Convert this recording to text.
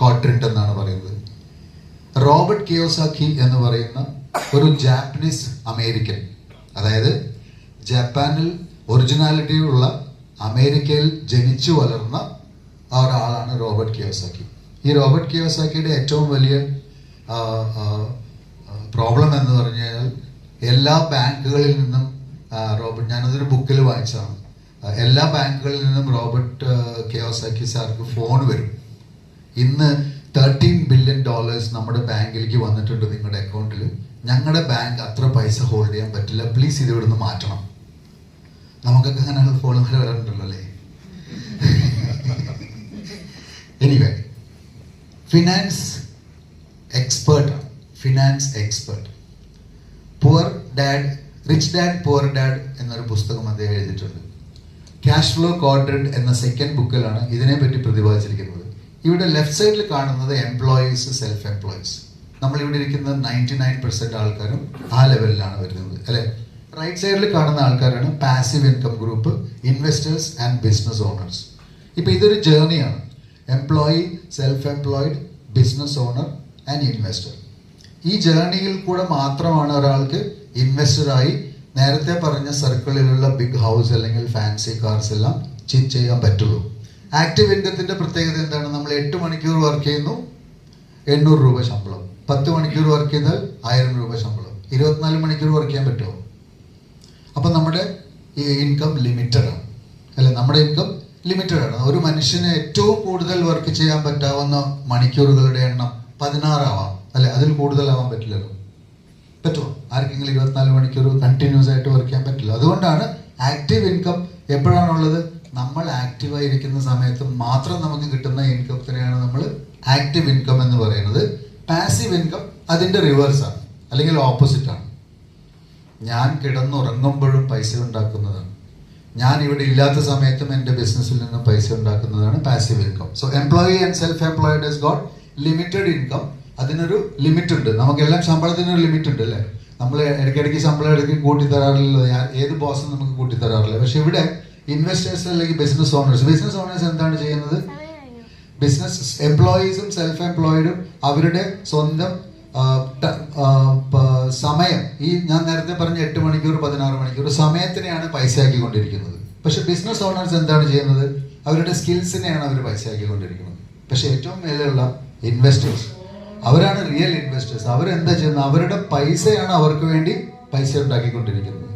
Quadrant എന്നാണ് പറയുന്നത്. Robert Kiyosaki എന്ന് പറയുന്ന ഒരു ജാപ്പനീസ് അമേരിക്കൻ, അതായത് ജപ്പാനിൽ ഒറിജിനാലിറ്റി ഉള്ള അമേരിക്കയിൽ ജനിച്ചു വളർന്ന ഒരാളാണ് റോബർട്ട് കിയോസാക്കി. ഈ റോബർട്ട് കിയോസാക്കിയുടെ ഏറ്റവും വലിയ പ്രോബ്ലം എന്ന് പറഞ്ഞു കഴിഞ്ഞാൽ എല്ലാ ബാങ്കുകളിൽ നിന്നും ഞാനതൊരു ബുക്കിൽ വായിച്ചതാണ്. എല്ലാ ബാങ്കുകളിൽ നിന്നും റോബർട്ട് കിയോസാക്കി സാർക്ക് ഫോൺ വരും. ഇന്ന് $13 ബില്യൺ നമ്മുടെ ബാങ്കിലേക്ക് വന്നിട്ടുണ്ട്, നിങ്ങളുടെ അക്കൗണ്ടിൽ. ഞങ്ങളുടെ ബാങ്ക് അത്ര പൈസ ഹോൾഡ് ചെയ്യാൻ പറ്റില്ല, പ്ലീസ് ഇത് ഇവിടുന്ന് മാറ്റണം. നമുക്കൊക്കെ അങ്ങനെ ഫോണുകൾ വരാറുണ്ടല്ലോ അല്ലേ? Anyway, finance expert poor dad rich dad poor dad എന്നൊരു പുസ്തകം അദ്ദേഹം എഴുതിയിട്ടുണ്ട്. ക്യാഷ് ഫ്ലോ ക്വാഡ്രന്റ് എന്ന സെക്കൻഡ് ബുക്കിലാണ് ഇതിനെപ്പറ്റി പ്രതിപാദിച്ചിരിക്കുന്നത്. ഇവിടെ ലെഫ്റ്റ് സൈഡിൽ കാണുന്നത് എംപ്ലോയീസ്, സെൽഫ് എംപ്ലോയീസ്. നമ്മളിവിടെ ഇരിക്കുന്ന 99% ആൾക്കാരും ആ ലെവലിലാണ് വരുന്നത് അല്ലെ. റൈറ്റ് സൈഡിൽ കാണുന്ന ആൾക്കാരാണ് passive income group, investors and business owners. ഇപ്പൊ ഇതൊരു ജേർണിയാണ്. Employee, self employed, business owner and investor. ഈ ജേർണിയിൽ കൂടെ മാത്രമാണ് ഒരാൾക്ക് ഇൻവെസ്റ്ററായി നേരത്തെ പറഞ്ഞ സർക്കിളിലുള്ള ബിഗ് ഹൗസ് അല്ലെങ്കിൽ ഫാൻസി കാർസ് എല്ലാം ചെയ്യാൻ പറ്റുള്ളൂ. ആക്റ്റീവ് ഇൻകത്തിന്റെ പ്രത്യേകത എന്താണ്? നമ്മൾ 8 മണിക്കൂർ വർക്ക് ചെയ്യുന്നു, 800 രൂപ ശമ്പളം. 10 മണിക്കൂർ വർക്ക് ചെയ്താൽ 1000 രൂപ ശമ്പളം. 24 മണിക്കൂർ വർക്ക് ചെയ്യാൻ പറ്റുമോ? അപ്പം നമ്മുടെ ഈ ഇൻകം ലിമിറ്റഡ് ആണ് അല്ലെ. നമ്മുടെ ഇൻകം ലിമിറ്റഡ് ആണ്. ഒരു മനുഷ്യന് ഏറ്റവും കൂടുതൽ വർക്ക് ചെയ്യാൻ പറ്റാവുന്ന മണിക്കൂറുകളുടെ എണ്ണം 16 ആവാം അല്ലെ. അതിൽ കൂടുതലാവാൻ പറ്റില്ലല്ലോ. പറ്റുമോ? ആർക്കെങ്കിലും 24 മണിക്കൂർ കണ്ടിന്യൂസ് ആയിട്ട് വർക്ക് ചെയ്യാൻ പറ്റില്ല. അതുകൊണ്ടാണ് ആക്റ്റീവ് ഇൻകം എപ്പോഴാണുള്ളത്? നമ്മൾ ആക്റ്റീവായിരിക്കുന്ന സമയത്ത് മാത്രം നമുക്ക് കിട്ടുന്ന ഇൻകത്തിനെയാണ് നമ്മൾ ആക്റ്റീവ് ഇൻകം എന്ന് പറയുന്നത്. പാസീവ് ഇൻകം അതിന്റെ റിവേഴ്സാണ് അല്ലെങ്കിൽ ഓപ്പോസിറ്റ് ആണ്. ഞാൻ കിടന്നുറങ്ങുമ്പോഴും പൈസ ഉണ്ടാക്കുന്നതാണ്. ഞാൻ ഇവിടെ ഇല്ലാത്ത സമയത്തും എൻ്റെ ബിസിനസ്സിൽ നിന്ന് പൈസ ഉണ്ടാക്കുന്നതാണ് passive income. So employee and self employed has got limited income. അതിനൊരു ലിമിറ്റ് ഉണ്ട്. നമുക്കെല്ലാം ശമ്പളത്തിനൊരു ലിമിറ്റ് ഉണ്ട് അല്ലേ. നമ്മൾ ഇടയ്ക്കിടയ്ക്ക് ശമ്പളം ഇടയ്ക്ക് കൂട്ടിത്തരാറില്ല. ഏത് ബോസും നമുക്ക് കൂട്ടിത്തരാറില്ല. പക്ഷെ ഇവിടെ ഇൻവെസ്റ്റേഴ്സ് അല്ലെങ്കിൽ ബിസിനസ് ഓണേഴ്സ് എന്താണ് ചെയ്യുന്നത്? ബിസിനസ് എംപ്ലോയീസും സെൽഫ് എംപ്ലോയിഡും അവരുടെ സ്വന്തം സമയം, ഈ ഞാൻ നേരത്തെ പറഞ്ഞ 8 മണിക്കൂർ 16 മണിക്കൂർ സമയത്തിനെയാണ് പൈസയാക്കിക്കൊണ്ടിരിക്കുന്നത്. പക്ഷെ ബിസിനസ് ഓണേഴ്സ് എന്താണ് ചെയ്യുന്നത്? അവരുടെ സ്കിൽസിനെയാണ് അവർ പൈസയാക്കിക്കൊണ്ടിരിക്കുന്നത്. പക്ഷെ ഏറ്റവും മേലെയുള്ള ഇൻവെസ്റ്റേഴ്സ്, അവരാണ് റിയൽ ഇൻവെസ്റ്റേഴ്സ്. അവരെന്താ ചെയ്യുന്നത്? അവരുടെ പൈസയാണ് അവർക്ക് വേണ്ടി പൈസ ഉണ്ടാക്കിക്കൊണ്ടിരിക്കുന്നത്.